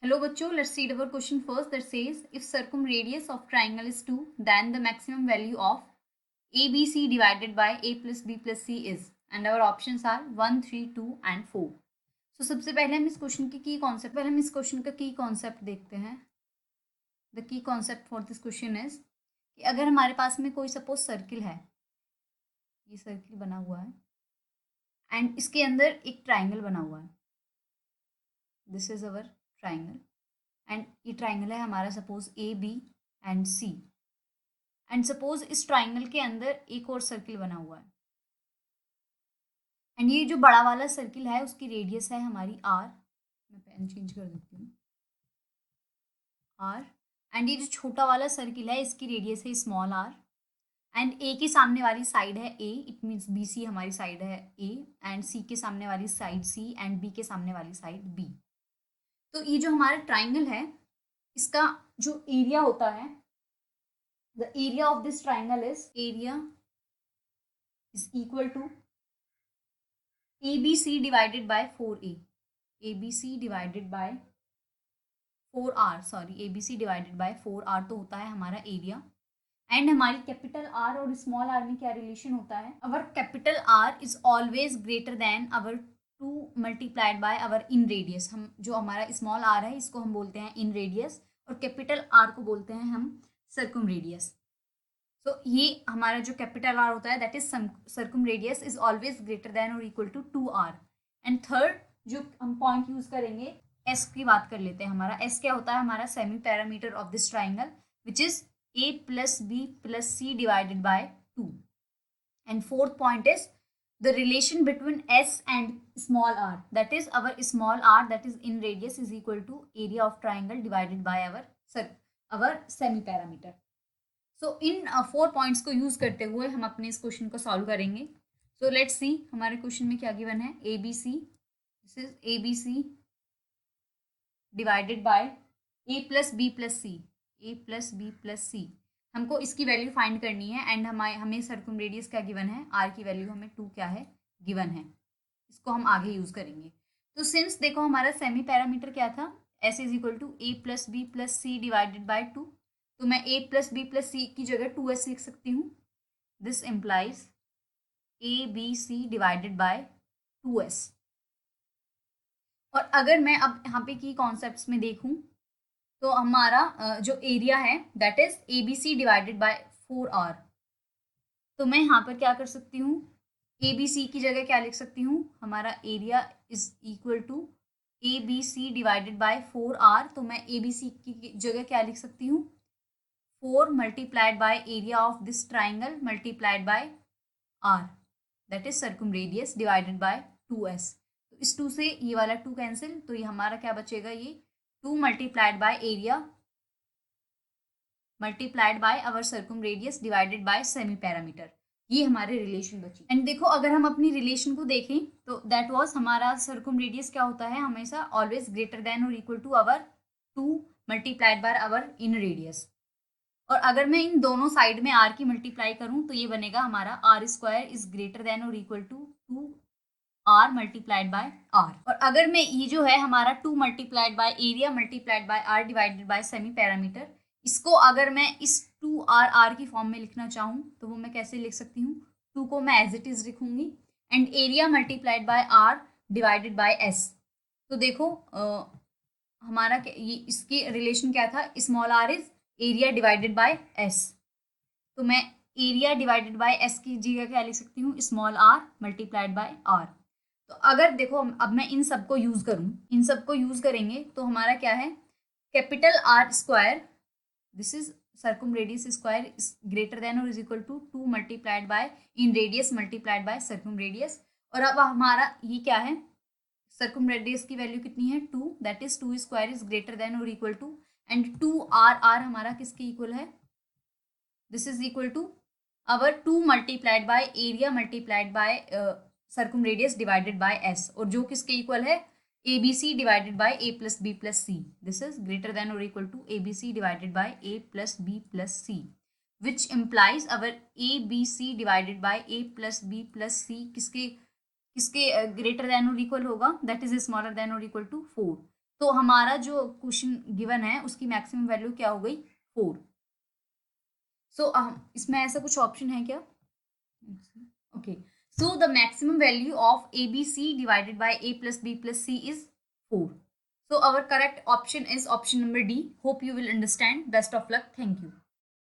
Hello बच्चों, let's read our question first that says if circumradius of triangle is 2 then the maximum value of ABC divided by A plus B plus C is and our options are 1, 3, 2 and 4. So सबसे पहले हम इस question की concept का की concept देखते हैं. The key concept for this question is कि अगर हमारे पास में कोई सपोज सर्किल है, ये सर्किल बना हुआ है एंड इसके अंदर एक ट्राइंगल बना हुआ है. This is our triangle and ये ट्राइंगल है हमारा suppose A B and C and suppose इस ट्राइंगल के अंदर एक और सर्किल बना हुआ है एंड ये जो बड़ा वाला सर्किल है उसकी रेडियस है हमारी आर. मैं पेन चेंज कर देती हूँ. आर एंड ये जो छोटा वाला सर्किल है इसकी रेडियस है स्मॉल आर एंड ए के सामने वाली साइड है ए, इट मीन्स बी सी हमारी साइड है ए एंड सी के सामने वाली साइड सी एंड बी के सामने वाली साइड बी. तो ये जो हमारा ट्राइंगल है इसका जो एरिया होता है, the area of this triangle is equal to ABC divided by 4A. ABC divided by 4R, sorry ABC divided by 4R तो होता है हमारा एरिया. एंड हमारी कैपिटल आर और स्मॉल आर में क्या रिलेशन होता है? Our capital R is always greater than our 2 multiplied by our in radius. हम जो हमारा स्मॉल आर है इसको हम बोलते हैं इन रेडियस और कैपिटल आर को बोलते हैं हम सर्कुम रेडियस. सो ये हमारा जो कैपिटल आर होता है that is circumradius is always greater than और equal to 2R. And third जो हम पॉइंट यूज करेंगे एस की बात कर लेते हैं. हमारा एस क्या होता है? हमारा semi parameter of this triangle which is a plus b plus c divided by 2. And fourth point is the relation between s and small r, that is our small r that is in radius is equal to area of triangle divided by our semi parameter. So in 4 points को use करते हुए हम अपने इस question को solve करेंगे. So let's see हमारे question में क्या गिवन है. ABC, this is ABC divided by a plus b plus c, a plus B plus C. हमको इसकी वैल्यू फाइंड करनी है एंड हमें सर्कुम रेडियस क्या गिवन है, आर की वैल्यू हमें 2 क्या है गिवन है. इसको हम आगे यूज करेंगे. तो सिंस देखो हमारा सेमी पैरामीटर क्या था, S is equal to A plus B plus C divided by 2. तो मैं A plus B plus C की जगह 2s लिख सकती हूँ. This implies A B C divided by 2s. और अगर मैं अब यहाँ पे की कॉन्सेप्ट्स में देखूँ तो हमारा जो एरिया है that is A B C divided by 4R. तो मैं यहाँ पर क्या कर सकती हूँ, ए बी सी की जगह क्या लिख सकती हूँ, हमारा area is equal to A B C divided by 4R. तो मैं ए बी सी की जगह क्या लिख सकती हूँ, 4 multiplied by area of this triangle multiplied by R, that is circumradius divided by 2s. तो इस 2 से ये वाला 2 कैंसिल, तो ये हमारा क्या बचेगा, ये 2 multiplied by area multiplied by our circumradius divided by semiperimeter. ये हमारे रिलेशन बची. एंड देखो अगर हम अपनी रिलेशन को देखें तो दैट वाज हमारा सर्कुम रेडियस क्या होता है, हमेशा ऑलवेज ग्रेटर देन और equal to our 2 multiplied by our in radius. और अगर मैं इन दोनों साइड में आर की मल्टीप्लाई करूं तो ये बनेगा हमारा R square is greater than और equal to 2 R multiplied by R. और अगर मैं ये जो है हमारा 2 multiplied by area multiplied by R divided by semiperimeter, इसको अगर मैं इस 2R की फॉर्म में लिखना चाहूँ तो वो मैं कैसे लिख सकती हूँ, 2 को मैं एज इट इज लिखूंगी and area multiplied by R divided by S. तो देखो हमारा ये इसकी रिलेशन क्या था, small R is area divided by S. तो मैं एरिया डिवाइडेड बाय एस की जगह क्या लिख सकती हूँ, small R multiplied by R. तो अगर देखो अब मैं इन सबको यूज करूं, इन सबको यूज करेंगे तो हमारा क्या है, capital R square this is circumradius square is greater than or is equal to 2 multiplied by inradius multiplied by circumradius. और अब हमारा ये क्या है, सर्कुम रेडियस की वैल्यू कितनी है 2, that is 2 square is greater than और इक्वल टू एंड 2R हमारा किसके इक्वल है, this is equal to our 2 multiplied by area multiplied by circumradius divided by S. और जो किसके इक्वल है, A B C divided by A plus B plus C. This is greater than और equal to A B C divided by A plus B plus C, which implies our A B C divided by A plus B plus C किसके किसके greater than और equal होगा, that is smaller than और equal to 4. तो हमारा जो question given है उसकी मैक्सिमम वैल्यू क्या हो गई 4। सो इसमें ऐसा कुछ ऑप्शन है क्या? Okay, so the maximum value of ABC divided by A plus B plus C is 4. So our correct option is option number D. Hope you will understand. Best of luck. Thank you.